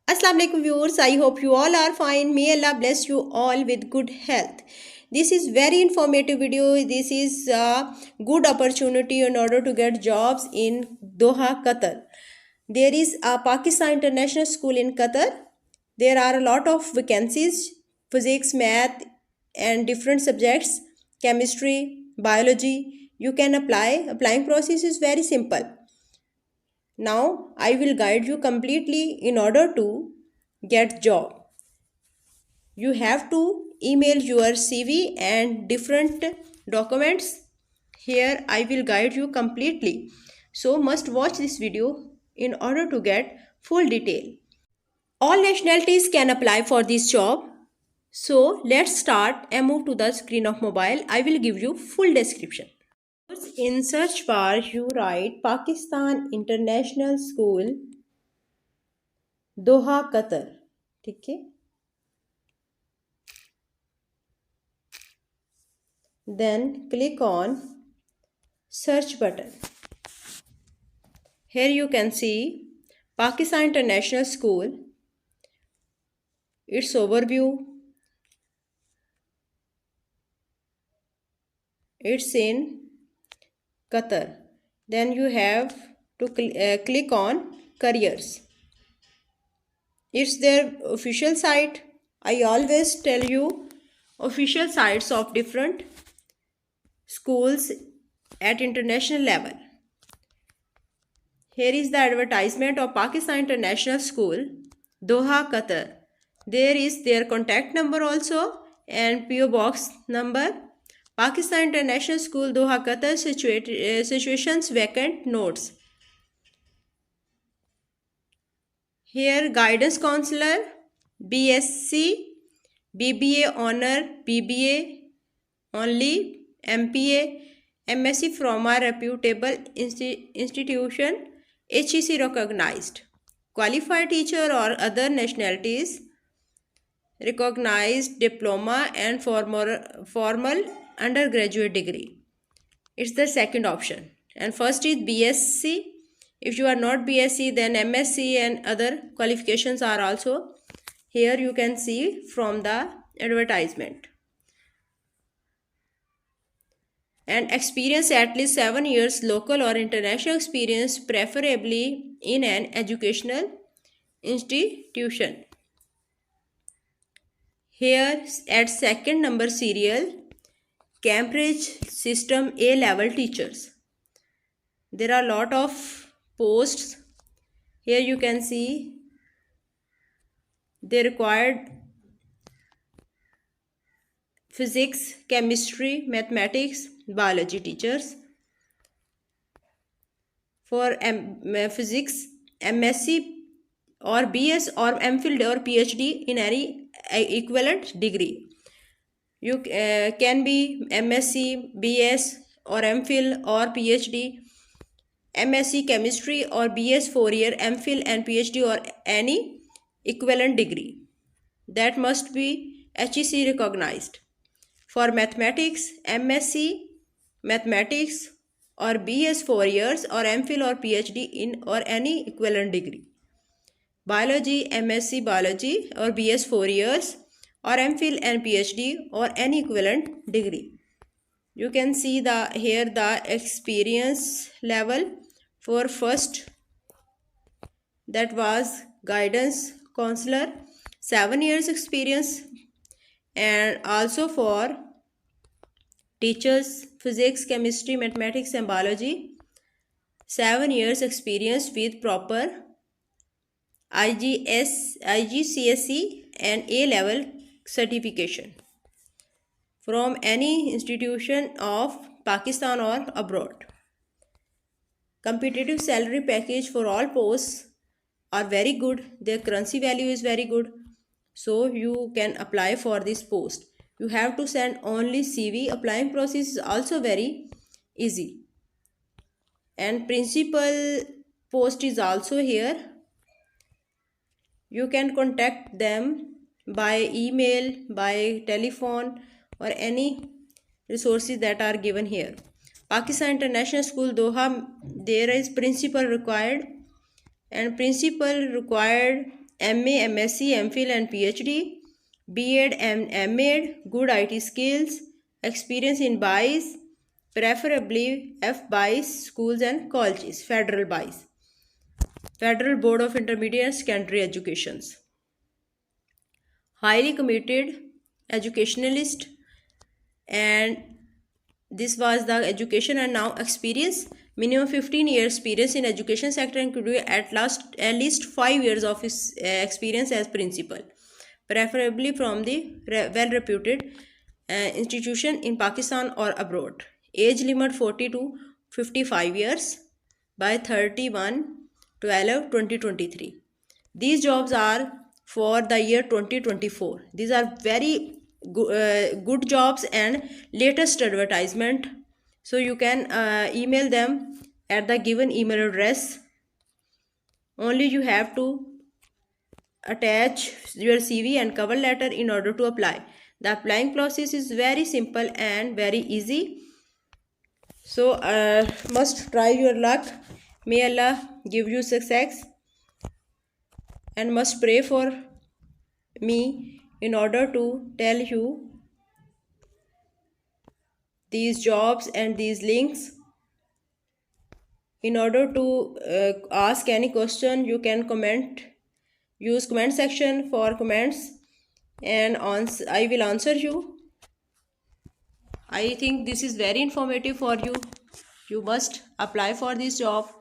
Assalamu alaikum viewers, I hope you all are fine. May Allah bless you all with good health. This is very informative video. This is a good opportunity in order to get jobs in Doha, Qatar. There is a Pakistan International School in Qatar. There are a lot of vacancies, physics, math and different subjects, chemistry, biology. You can apply. Applying process is very simple. Now I will guide you completely in order to get job. You have to email your CV and different documents. Here I will guide you completely. So must watch this video in order to get full detail. All nationalities can apply for this job. So let's start and move to the screen of mobile. I will give you full description. In search bar you write Pakistan International School Doha Qatar. ठीक है. Then click on search button. Here you can see Pakistan International School, its overview. It's in Qatar. Then you have to click on careers. It's their official site. I always tell you official sites of different schools at international level. Here is the advertisement of Pakistan International School, Doha, Qatar. There is their contact number also and PO box number. Pakistan International School, Doha, Qatar, situations vacant notes. Here guidance counselor, BSc, BBA honor, BBA only, MPA, MSc from a reputable institution, HEC recognized. Qualified teacher or other nationalities, recognized diploma and formal undergraduate degree. It's the second option. And first is BSc. If you are not BSc, then MSc and other qualifications are also here. You can see from the advertisement. And experience at least 7 years local or international experience, preferably in an educational institution. Here at second number serial, Cambridge system A level teachers. There are a lot of posts. Here you can see they required physics, chemistry, mathematics, biology teachers. For physics, MSc or BS or MPhil or PhD in any equivalent degree. You can be MSc, BS or MPhil or PhD, MSc chemistry or BS 4-year, MPhil and PhD or any equivalent degree. That must be HEC recognized. For mathematics, MSc mathematics or BS 4 years or MPhil or PhD in or any equivalent degree. Biology, MSc biology or BS 4 years or MPhil and PhD or any equivalent degree. You can see here the experience level. For first, that was guidance counselor, 7 years experience, and also for teachers physics, chemistry, mathematics and biology, 7 years experience with proper IGCSE and A level certification from any institution of Pakistan or abroad. Competitive salary package for all posts are very good. Their currency value is very good. So you can apply for this post. You have to send only CV. Applying process is also very easy. And principal post is also here. You can contact them by email, by telephone or any resources that are given here. Pakistan International School Doha, there is principal required and principal required MA, MSc, MPhil and PhD, B.Ed and M.Ed, good IT skills, experience in BIS, preferably F-BIS schools and colleges, Federal BIS, Federal Board of Intermediate and Secondary Educations. Highly committed educationalist, and this was the education. And now experience, minimum 15 years experience in education sector, including at least 5 years of experience as principal, preferably from the well reputed institution in Pakistan or abroad. Age limit 40 to 55 years by 31/12/2023. These jobs are for the year 2024. These are very good jobs and latest advertisement. So you can email them at the given email address. Only you have to attach your CV and cover letter in order to apply. The applying process is very simple and very easy. So must try your luck. May Allah give you success, and must pray for me in order to tell you these jobs and these links. In order to ask any question, you can comment, use comment section for comments, and I will answer you. I think this is very informative for you. You must apply for this job.